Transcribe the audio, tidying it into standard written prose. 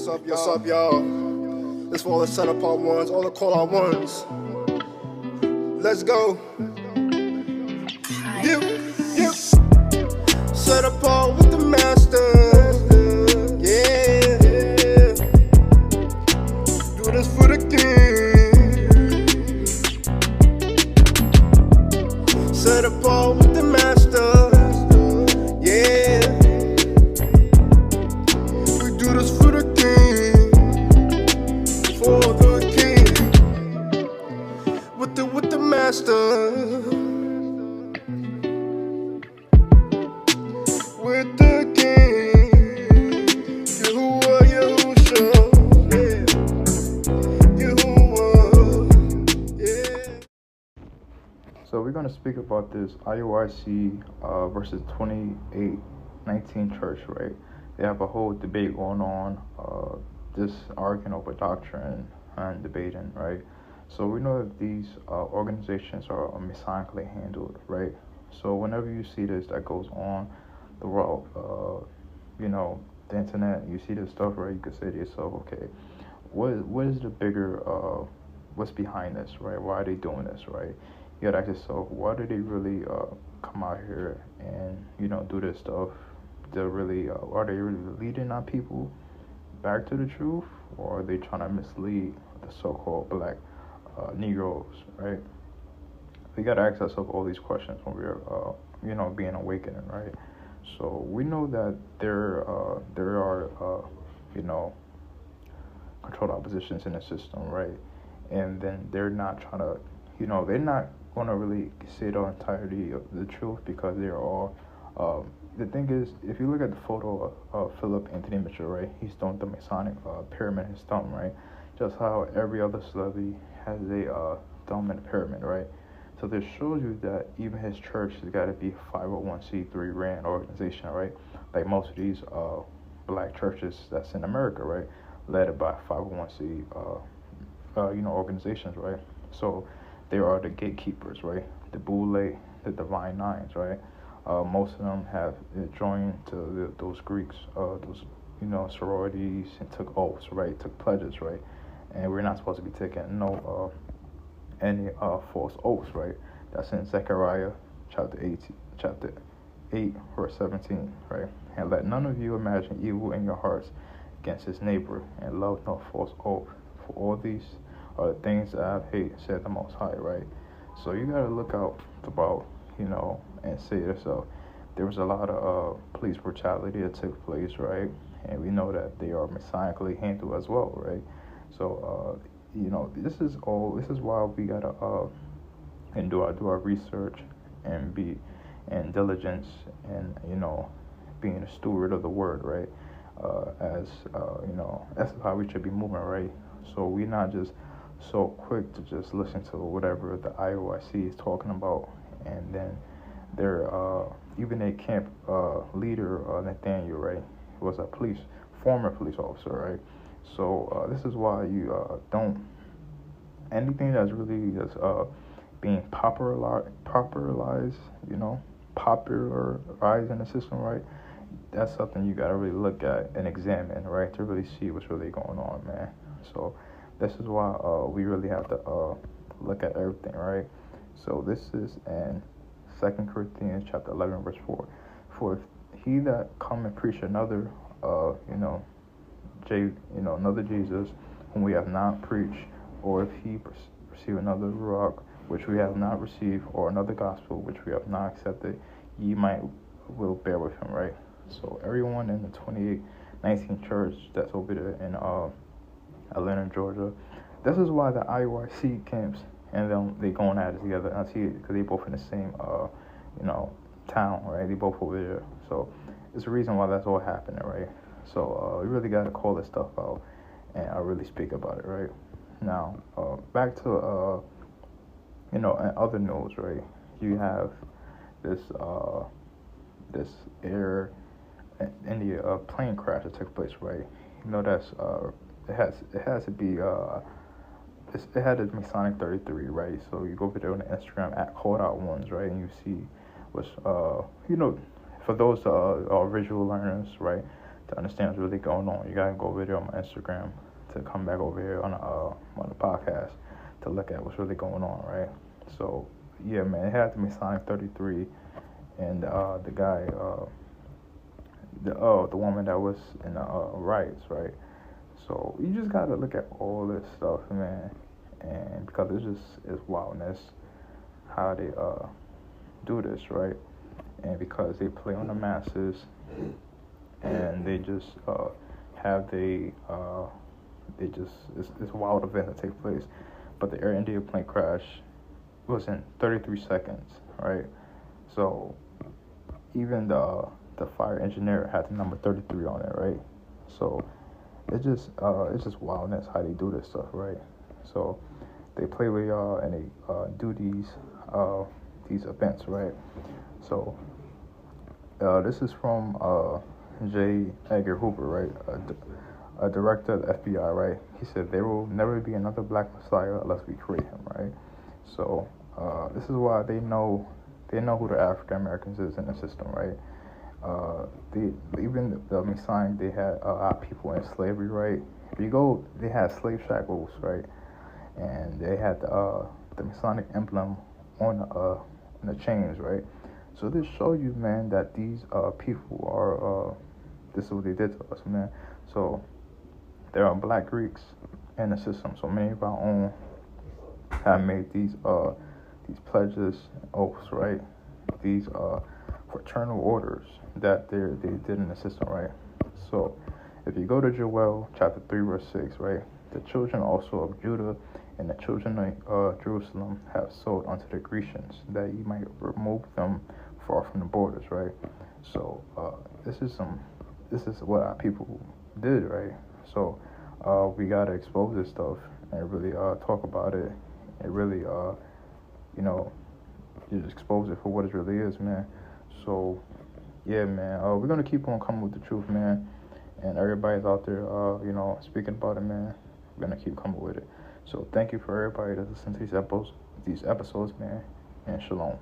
What's up, y'all? This for all the set apart ones, all the call out ones. Let's go. You. Set apart with the master. Yeah. Do this for the king. Set apart with the master. Yeah. We do this for the king. For the king. With the master. With the king, Yahuwah, Yahusha, yeah. Yahuwah, yeah. So we're going to speak about this IUIC versus 2819 church, right? They have a whole debate going on, this arguing over doctrine and debating, right? So we know that these organizations are Masonically handled, right? So whenever you see this that goes on the world, the internet, you see this stuff, right? You could say to yourself, okay, what is the bigger, what's behind this, right? Why are they doing this, right? You gotta ask yourself, why do they really come out here and do this stuff? They're really are they really leading our people back to the truth, or are they trying to mislead the so-called black Negroes, right? We gotta ask ourselves all these questions when we're being awakened, right? So we know that there are controlled oppositions in the system, right? And then they're not trying to, they're not going to really say the entirety of the truth, because they're all, the thing is, if you look at the photo of Phillip Anthony Mitchell, right, he's doing the Masonic pyramid in his thumb, right? Just how every other celebrity has a thumb in a pyramid, right? So this shows you that even his church has got to be a 501c3 ran organization, right? Like most of these black churches that's in America, right? Led by 501c organizations, right? So there are the gatekeepers, right? The Boule, the Divine Nines, right? Most of them have joined to those Greeks, those sororities, and took oaths, right? Took pledges, right? And we're not supposed to be taking any false oaths, right? That's in Zechariah chapter 8, verse 17, right? And let none of you imagine evil in your hearts against his neighbor, and love no false oath. For all these are the things that I hate, said the Most High, right? So you gotta look out about, and say to yourself, there was a lot of police brutality that took place, right? And we know that they are Masonically handled as well, right? So this is why we gotta and do our research and be in diligence, and being a steward of the word, right? That's how we should be moving, right? So we're not just so quick to just listen to whatever the IUIC is talking about, and then they're even a camp leader, Nathaniel, right, was a former police officer, right? So this is why you don't, anything that's really just being popularized in the system, right? That's something you gotta really look at and examine, right, to really see what's really going on, man. So this is why we really have to look at everything, right? So this is in 2 Corinthians chapter 11, verse 4. For if he that come and preach another, another Jesus, whom we have not preached, or if he receive another rock, which we have not received, or another gospel, which we have not accepted, ye will bear with him, right? So everyone in the 2819 church that's over there in Atlanta, Georgia, this is why the IUIC camps and them, they going at it together. I see it because they both in the same town, right? They both over there. So it's a reason why that's all happening, right? So we really got to call this stuff out and really speak about it, right? Now back to in other news, right? You have this air India plane crash that took place, right? That's it has to be it had a Masonic 33, right? So you go over there on the Instagram at Called Out Ones, right? And you see what's for those visual learners, right? to understand what's really going on, you gotta go over there on my Instagram to come back over here on the podcast to look at what's really going on, right? So yeah, man, it had to be signed 33, and the guy, the woman that was in the riots, right? So you just gotta look at all this stuff, man, and because it's wildness how they do this, right? And because they play on the masses, and they just have this wild event that takes place. But the Air India plane crash was in 33 seconds, right? So even the fire engineer had the number 33 on it, right? So it's just wildness how they do this stuff, right? So they play with y'all and they do these events, right? So this is from J. Edgar Hoover, right? A director of the FBI, right? He said there will never be another Black Messiah unless we create him, right? So this is why they know who the African Americans is in the system, right? Even the Messiah, they had people in slavery, right? If you go, they had slave shackles, right? And they had the Masonic emblem on the chains, right? So this show you, man, that these people are this is what they did to us, man. So there are Black Greeks in the system. So many of our own have made these pledges, oaths, right? These fraternal orders that they did in the system, right? So if you go to Joel chapter 3 verse 6, right? The children also of Judah and the children of Jerusalem have sold unto the Grecians, that ye might remove them far from the borders, right? So this is what our people did, right? So we gotta expose this stuff and really talk about it and really just expose it for what it really is, man. So yeah, man, we're gonna keep on coming with the truth, man, and everybody's out there speaking about it, man. We're gonna keep coming with it. So thank you for everybody that's listening to these episodes, man, and shalom.